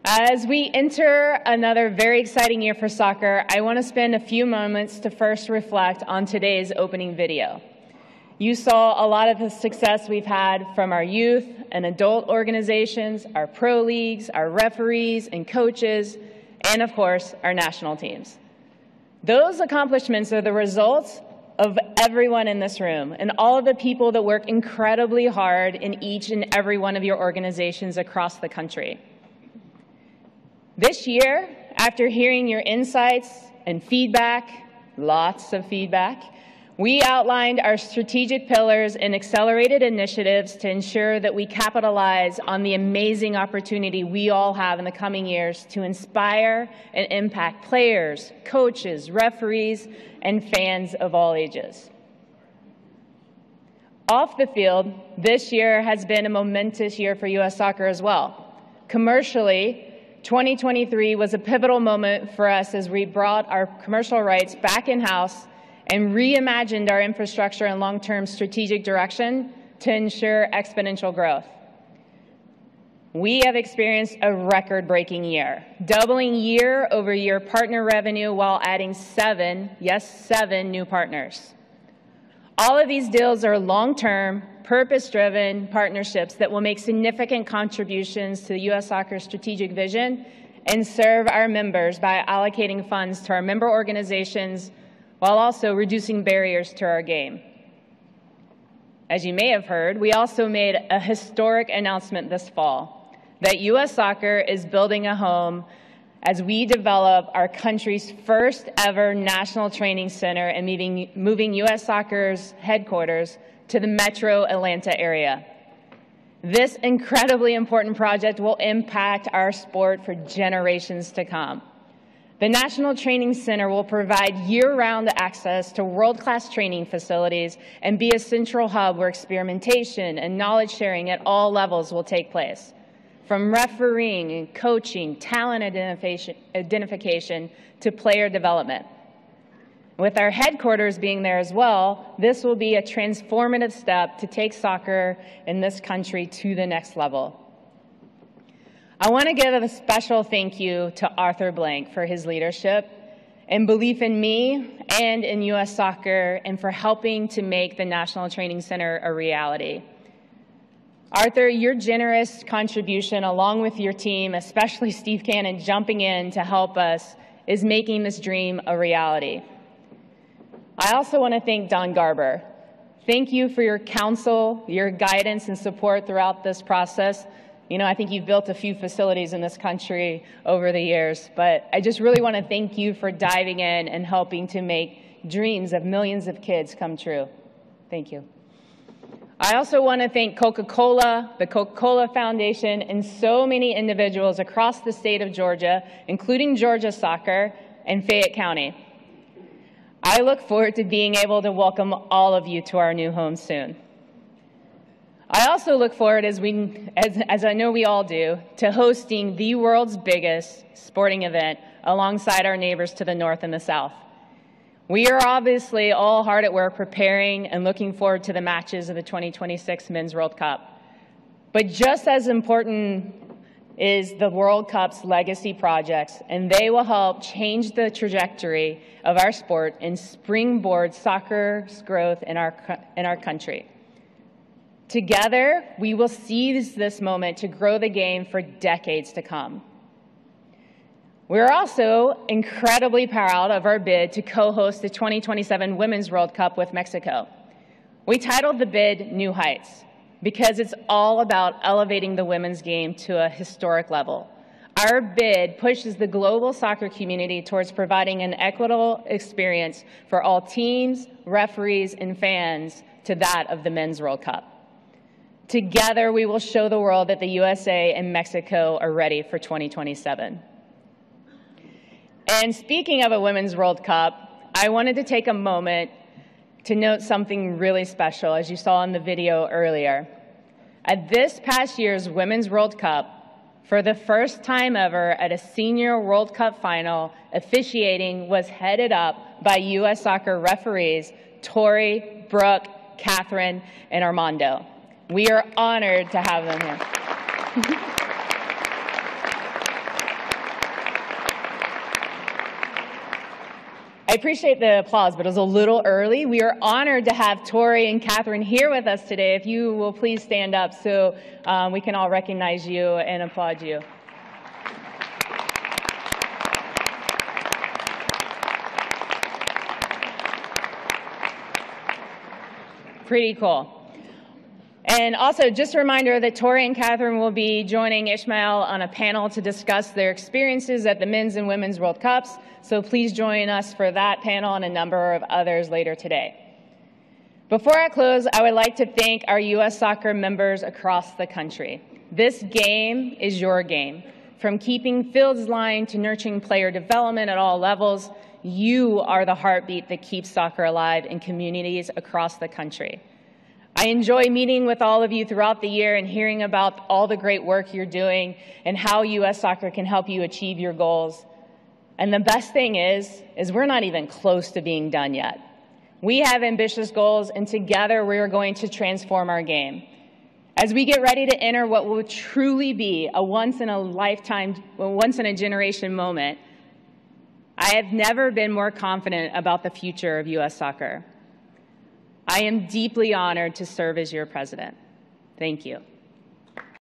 As we enter another very exciting year for soccer, I want to spend a few moments to first reflect on today's opening video. You saw a lot of the success we've had from our youth and adult organizations, our pro leagues, our referees and coaches, and of course, our national teams. Those accomplishments are the results of everyone in this room and all of the people that work incredibly hard in each and every one of your organizations across the country. This year, after hearing your insights and feedback, lots of feedback, we outlined our strategic pillars and accelerated initiatives to ensure that we capitalize on the amazing opportunity we all have in the coming years to inspire and impact players, coaches, referees, and fans of all ages. Off the field, this year has been a momentous year for U.S. soccer as well. Commercially, 2023 was a pivotal moment for us as we brought our commercial rights back in-house and reimagined our infrastructure and long-term strategic direction to ensure exponential growth. We have experienced a record-breaking year, doubling year-over-year partner revenue while adding 7 new partners. All of these deals are long-term, purpose-driven partnerships that will make significant contributions to the U.S. Soccer strategic vision and serve our members by allocating funds to our member organizations while also reducing barriers to our game. As you may have heard, we also made a historic announcement this fall that U.S. Soccer is building a home as we develop our country's first ever national training center and moving U.S. Soccer's headquarters to the metro Atlanta area. This incredibly important project will impact our sport for generations to come. The National Training Center will provide year-round access to world-class training facilities and be a central hub where experimentation and knowledge sharing at all levels will take place, from refereeing and coaching, talent identification to player development. With our headquarters being there as well, this will be a transformative step to take soccer in this country to the next level. I want to give a special thank you to Arthur Blank for his leadership and belief in me and in U.S. Soccer and for helping to make the National Training Center a reality. Arthur, your generous contribution along with your team, especially Steve Cannon jumping in to help us, is making this dream a reality. I also want to thank Don Garber. Thank you for your counsel, your guidance and support throughout this process. You know, I think you've built a few facilities in this country over the years, but I just really want to thank you for diving in and helping to make dreams of millions of kids come true. Thank you. I also want to thank Coca-Cola, the Coca-Cola Foundation, and so many individuals across the state of Georgia, including Georgia Soccer and Fayette County. I look forward to being able to welcome all of you to our new home soon. I also look forward, as I know we all do, to hosting the world's biggest sporting event alongside our neighbors to the north and the south. We are obviously all hard at work preparing and looking forward to the matches of the 2026 Men's World Cup. But just as important is the World Cup's legacy projects, and they will help change the trajectory of our sport and springboard soccer's growth in our country. Together, we will seize this moment to grow the game for decades to come. We're also incredibly proud of our bid to co-host the 2027 Women's World Cup with Mexico. We titled the bid New Heights because it's all about elevating the women's game to a historic level. Our bid pushes the global soccer community towards providing an equitable experience for all teams, referees, and fans to that of the Men's World Cup. Together, we will show the world that the USA and Mexico are ready for 2027. And speaking of a Women's World Cup, I wanted to take a moment to note something really special, as you saw in the video earlier. At this past year's Women's World Cup, for the first time ever at a senior World Cup final, officiating was headed up by U.S. Soccer referees Tori, Brooke, Catherine, and Armando. We are honored to have them here. appreciate the applause, but it was a little early. We are honored to have Tori and Catherine here with us today. If you will please stand up so we can all recognize you and applaud you. Pretty cool. And also, just a reminder that Tori and Catherine will be joining Ishmael on a panel to discuss their experiences at the Men's and Women's World Cups. So please join us for that panel and a number of others later today. Before I close, I would like to thank our U.S. soccer members across the country. This game is your game. From keeping fields lined to nurturing player development at all levels, you are the heartbeat that keeps soccer alive in communities across the country. I enjoy meeting with all of you throughout the year and hearing about all the great work you're doing and how U.S. Soccer can help you achieve your goals. And the best thing is we're not even close to being done yet. We have ambitious goals, and together we are going to transform our game. As we get ready to enter what will truly be a once-in-a-lifetime, once-in-a-generation moment, I have never been more confident about the future of U.S. soccer. I am deeply honored to serve as your president. Thank you.